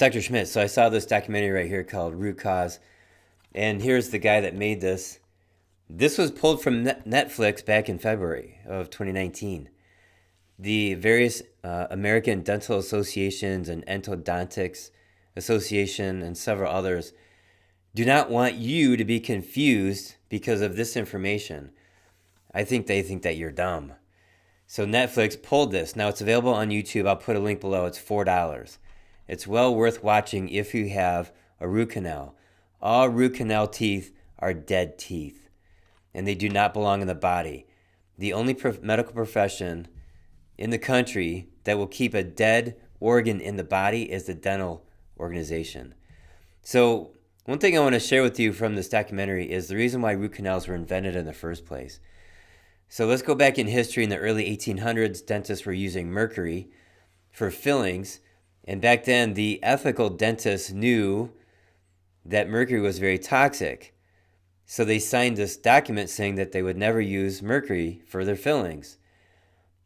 Dr. Schmidt. So I saw this documentary right here called Root Cause, and here's the guy that made this. This was pulled from Netflix back in February of 2019. The various American Dental Associations and Endodontics Association and several others do not want you to be confused because of this information. I think they think that you're dumb. So Netflix pulled this. Now it's available on YouTube. I'll put a link below. It's $4. It's well worth watching if you have a root canal. All root canal teeth are dead teeth, and they do not belong in the body. The only medical profession in the country that will keep a dead organ in the body is the dental organization. So one thing I want to share with you from this documentary is the reason why root canals were invented in the first place. So let's go back in history. In the early 1800s, dentists were using mercury for fillings. And back then, the ethical dentists knew that mercury was very toxic. So they signed this document saying that they would never use mercury for their fillings.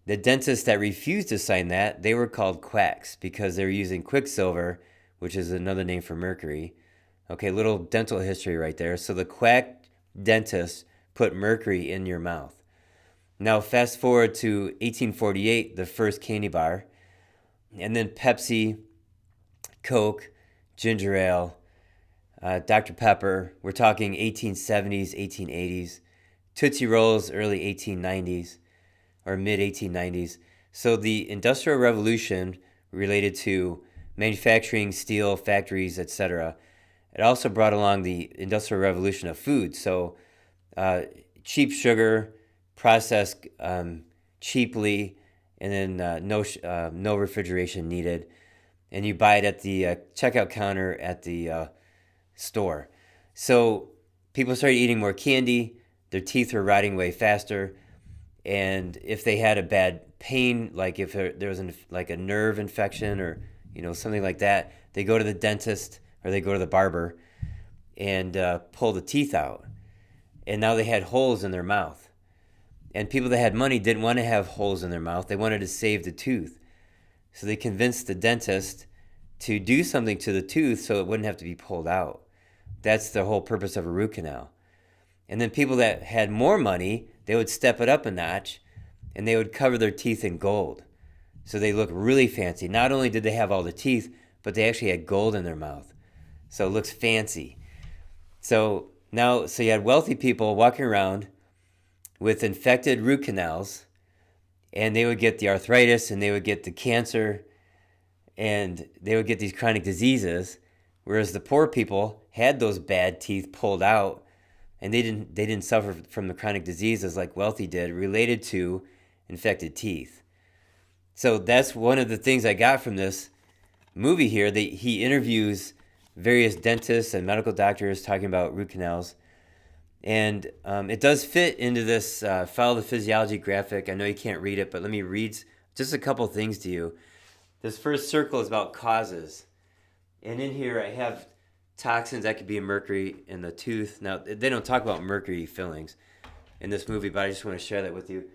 The dentists that refused to sign that, they were called quacks because they were using quicksilver, which is another name for mercury. Okay, little dental history right there. So the quack dentists put mercury in your mouth. Now, fast forward to 1848, the first candy bar, and then Pepsi, Coke, ginger ale, Dr. Pepper. We're talking 1870s, 1880s, Tootsie Rolls, early 1890s or mid 1890s. So the Industrial Revolution related to manufacturing, steel, factories, etc. It also brought along the Industrial Revolution of food. So cheap sugar, processed cheaply, and then no refrigeration needed, and you buy it at the checkout counter at the store. So people started eating more candy, their teeth were rotting way faster, and if they had a bad pain, like if there was like a nerve infection or something like that, they go to the dentist or they go to the barber and pull the teeth out, and now they had holes in their mouth. And people that had money didn't want to have holes in their mouth. They wanted to save the tooth. So they convinced the dentist to do something to the tooth so it wouldn't have to be pulled out. That's the whole purpose of a root canal. And then people that had more money, they would step it up a notch and they would cover their teeth in gold. So they look really fancy. Not only did they have all the teeth, but they actually had gold in their mouth. So it looks fancy. So you had wealthy people walking around with infected root canals, and they would get the arthritis and they would get the cancer and they would get these chronic diseases, whereas the poor people had those bad teeth pulled out and they didn't suffer from the chronic diseases like wealthy did related to infected teeth. So that's one of the things I got from this movie here. He interviews various dentists and medical doctors talking about root canals. And it does fit into this Follow the Physiology graphic. I know you can't read it, but let me read just a couple things to you. This first circle is about causes. And in here I have toxins that could be mercury in the tooth. Now, they don't talk about mercury fillings in this movie, but I just want to share that with you.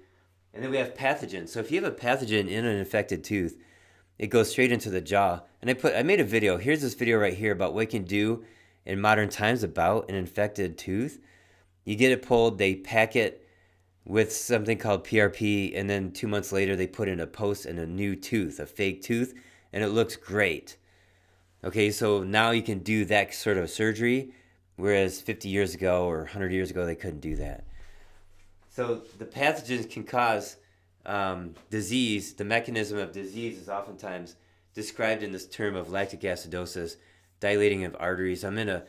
And then we have pathogens. So if you have a pathogen in an infected tooth, it goes straight into the jaw. And I made a video. Here's this video right here about what you can do in modern times about an infected tooth. You get it pulled, they pack it with something called PRP, and then 2 months later they put in a post and a new tooth, a fake tooth, and it looks great. Okay, so now you can do that sort of surgery, whereas 50 years ago or 100 years ago they couldn't do that. So the pathogens can cause disease. The mechanism of disease is oftentimes described in this term of lactic acidosis, dilating of arteries. I'm in a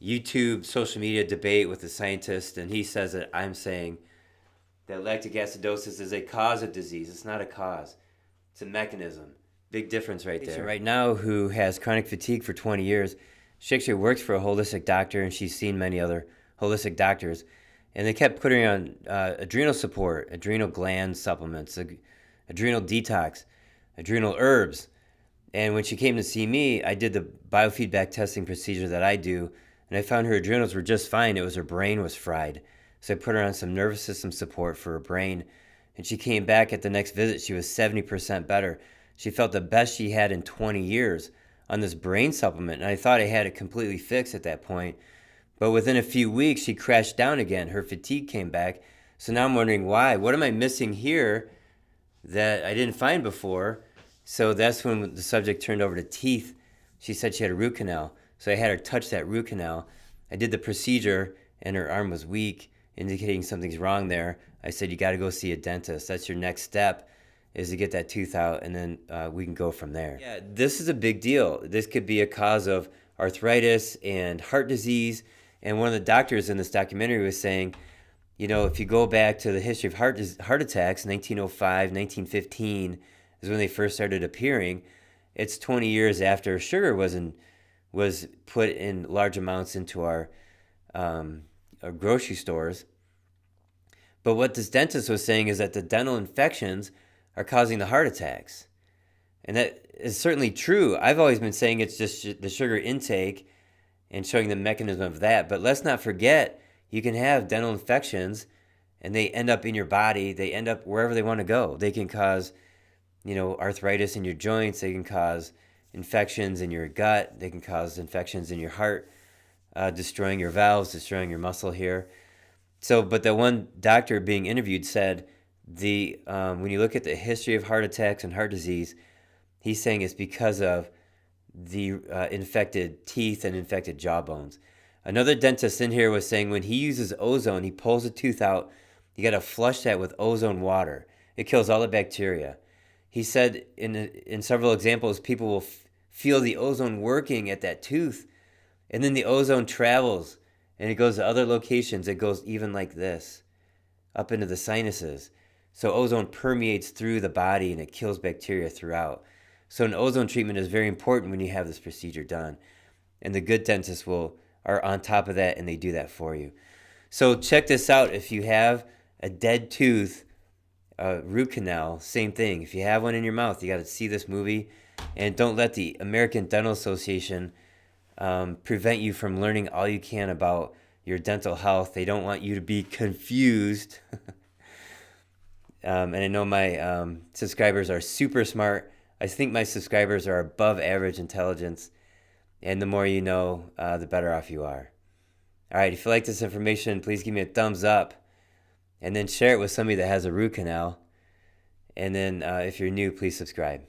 YouTube social media debate with a scientist, and he says that I'm saying that lactic acidosis is a cause of disease. It's not a cause. It's a mechanism. Big difference right there. Right now, who has chronic fatigue for 20 years, she actually works for a holistic doctor, and she's seen many other holistic doctors. And they kept putting her on adrenal support, adrenal gland supplements, adrenal detox, adrenal herbs. And when she came to see me, I did the biofeedback testing procedure that I do, and I found her adrenals were just fine. It was her brain was fried. So I put her on some nervous system support for her brain. And she came back at the next visit. She was 70% better. She felt the best she had in 20 years on this brain supplement, and I thought I had it completely fixed at that point. But within a few weeks, she crashed down again. Her fatigue came back. So now I'm wondering why. What am I missing here that I didn't find before? So that's when the subject turned over to teeth. She said she had a root canal. So I had her touch that root canal. I did the procedure, and her arm was weak, indicating something's wrong there. I said, you got to go see a dentist. That's your next step, is to get that tooth out, and then we can go from there. Yeah, this is a big deal. This could be a cause of arthritis and heart disease. And one of the doctors in this documentary was saying, you know, if you go back to the history of heart attacks, 1905, 1915 is when they first started appearing. It's 20 years after sugar was put in large amounts into our grocery stores. But what this dentist was saying is that the dental infections are causing the heart attacks. And that is certainly true. I've always been saying it's just the sugar intake and showing the mechanism of that. But let's not forget, you can have dental infections and they end up in your body. They end up wherever they want to go. They can cause, you know, arthritis in your joints. They can cause infections in your gut. They can cause infections in your heart, destroying your valves, destroying your muscle here. So, but the one doctor being interviewed said when you look at the history of heart attacks and heart disease, he's saying it's because of the infected teeth and infected jawbones. Another dentist in here was saying when he uses ozone, he pulls a tooth out, you got to flush that with ozone water. It kills all the bacteria. He said in several examples, people will feel the ozone working at that tooth, and then the ozone travels and it goes to other locations. It goes even like this, up into the sinuses. So ozone permeates through the body and it kills bacteria throughout. So an ozone treatment is very important when you have this procedure done. And the good dentists are on top of that and they do that for you. So check this out. If you have a dead tooth, root canal, same thing. If you have one in your mouth, you got to see this movie. And don't let the American Dental Association prevent you from learning all you can about your dental health. They don't want you to be confused. And I know my subscribers are super smart. I think my subscribers are above average intelligence. And the more you know, the better off you are. All right, if you like this information, please give me a thumbs up. And then share it with somebody that has a root canal. And then if you're new, please subscribe.